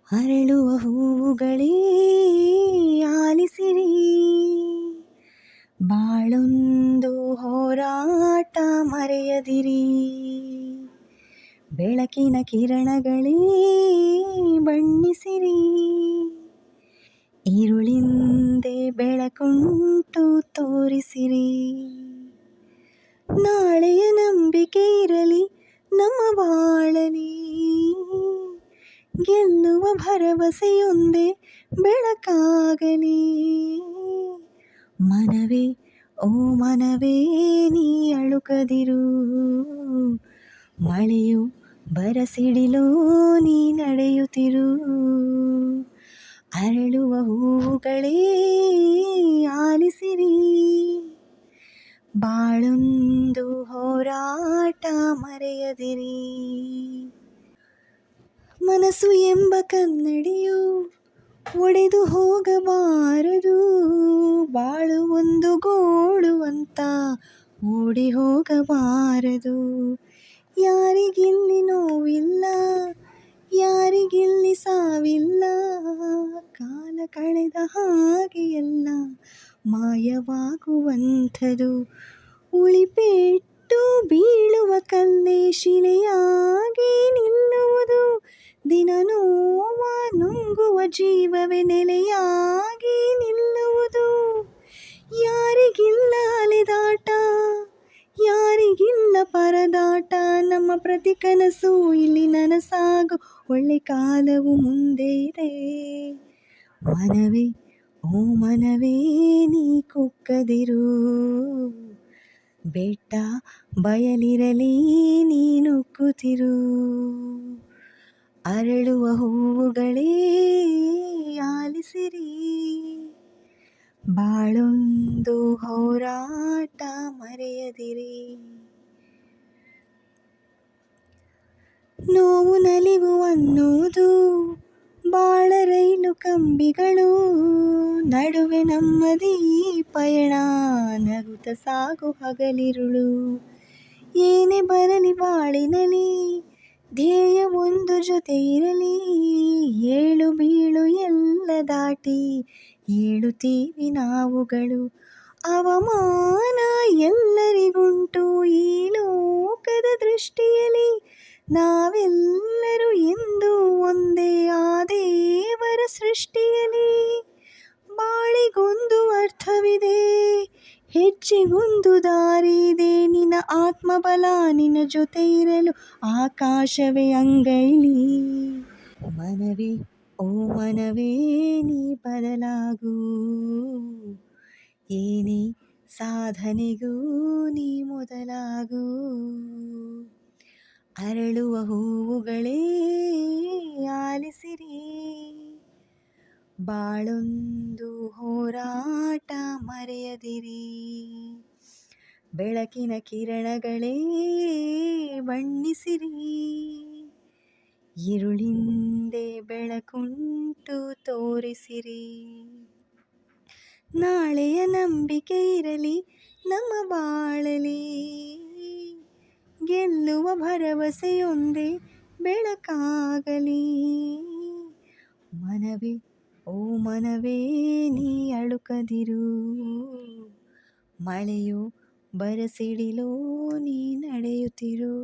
ಅರಳುವ ಹೂವುಗಳೇ ಆಲಿಸಿರಿ, ಬಾಳೊಂದು ಹೋರಾಟ ಮರೆಯದಿರಿ. ಬೆಳಕಿನ ಕಿರಣಗಳೇ ಬಣ್ಣಿಸಿರಿ, ഇരുಳಿಂದೆ ಬೆಳಕುಂಟು ತೋರಿಸಿರಿ. ನಾಳೆಯ ನಂಬಿಕೆ ಇರಲಿ ನಮ್ಮ ಬಾಳಲಿ, ಗೆಲ್ಲುವ ಭರವಸೆಯೊಂದೇ ಬೆಳಕಾಗಲಿ. ಮನವೇ ಓ ಮನವೇ ನೀ ಅಳುಕದಿರು, ಮಳೆಯು ಬರಸಿಡಿಲೋ ನೀ ನಡೆಯುತ್ತಿರು. ಅರಳುವ ಹೂವುಗಳೇ ಆಲಿಸಿರಿ, ಬಾಳೊಂದು ಹೋರಾಟ ಮರೆಯದಿರಿ. ಮನಸ್ಸು ಎಂಬ ಕನ್ನಡಿಯು ಒಡೆದು ಹೋಗಬಾರದು, ಬಾಳು ಒಂದು ಗೋಳು ಅಂತ ಓಡಿ ಹೋಗಬಾರದು. ಯಾರಿಗಿಲ್ಲಿ ನೋವಿಲ್ಲ, ಯಾರಿಗಿಲ್ಲಿ ಸಾವಿಲ್ಲ, ಕಾಲ ಕಳೆದ ಹಾಗೆ ಎಲ್ಲ ಮಾಯವಾಗುವಂಥದು. ಉಳಿಪೆಟ್ಟು ಬೀಳುವ ಕಲ್ಲೇ ಶಿಲೆಯಾಗಿ ನಿಲ್ಲುವುದು, ದಿನ ನೋವ ನುಂಗುವ ಜೀವವೇ ನೆಲೆಯಾಗಿ ನಿಲ್ಲುವುದು. ಯಾರಿಗಿಲ್ಲ ಅಲೆದಾಟ, ಯಾರಿಗಿಲ್ಲ ಪರದಾಟ, ನಮ್ಮ ಪ್ರತಿ ಕನಸು ಇಲ್ಲಿ ನನಸಾಗು ಒಳ್ಳೆ ಕಾಲವು ಮುಂದೆ ಇದೆ. ಮನವೇ ಓ ಮನವೇ ನೀ ಕುಕ್ಕದಿರು, ಬೆಟ್ಟ ಬಯಲಿರಲಿ ನೀ ನುಗ್ಗುತ್ತಿರು. ಅರಳುವ ಹೂವುಗಳೇ ಆಲಿಸಿರಿ, ಬಾಳೊಂದು ಹೋರಾಟ ಮರೆಯದಿರಿ. ನೋವು ನಲಿವು ಅನ್ನೋದು ಬಾಳ ರೈಲು ಕಂಬಿಗಳು, ನಡುವೆ ನಮ್ಮದೀ ಪಯಣ ನಗುತ್ತ ಸಾಗು ಹಗಲಿರುಳು. ಏನೇ ಬರಲಿ ಬಾಳಿನಲಿ ಧ್ಯೇಯ ಒಂದು ಜೊತೆ ಇರಲಿ, ಏಳು ಬೀಳು ಎಲ್ಲ ದಾಟಿ ಏಳುತ್ತೀವಿ ನಾವುಗಳು. ಅವಮಾನ ಎಲ್ಲರಿಗುಂಟು ಈ ಲೋಕದ ದೃಷ್ಟಿಯಲ್ಲಿ, ನಾವೆಲ್ಲರೂ ಎಂದು ಒಂದೇ ಆ ದೇವರ ಸೃಷ್ಟಿಯಲ್ಲಿ. ಬಾಳಿಗೊಂದು ಅರ್ಥವಿದೆ, ಹೆಜ್ಜೆಗೊಂದು ದಾರಿ ಇದೆ, ನಿನ್ನ ಆತ್ಮಬಲ ನಿನ್ನ ಜೊತೆ ಇರಲು ಆಕಾಶವೇ ಅಂಗೈಲಿ. ಮನವೇ ಓ ಮನವೇ ನೀ ಬದಲಾಗು, ಏನೇ ಸಾಧನೆಗೂ ನೀ ಮೊದಲಾಗು. ಅರಳುವ ಹೂವುಗಳೇ ಆಲಿಸಿರಿ, ಬಾಳೊಂದು ಹೋರಾಟ ಮರೆಯದಿರಿ. ಬೆಳಕಿನ ಕಿರಣಗಳೇ ಬಣ್ಣಿಸಿರಿ, ഇരുಳಿಂದೆ ಬೆಳಕುಂಟು ತೋರಿಸಿರಿ. ನಾಳೆಯ ನಂಬಿಕೆ ಇರಲಿ ನಮ್ಮ ಬಾಳಲಿ, ಗೆಲ್ಲುವ ಭರವಸೆಯೊಂದೇ ಬೆಳಕಾಗಲಿ. ಮನವೇ ಓ ಮನವೇ ನೀ ಅಳುಕದಿರು, ಮಳೆಯು ಬರಸಿಡಿಲೋ ನೀ ನಡೆಯುತ್ತಿರು.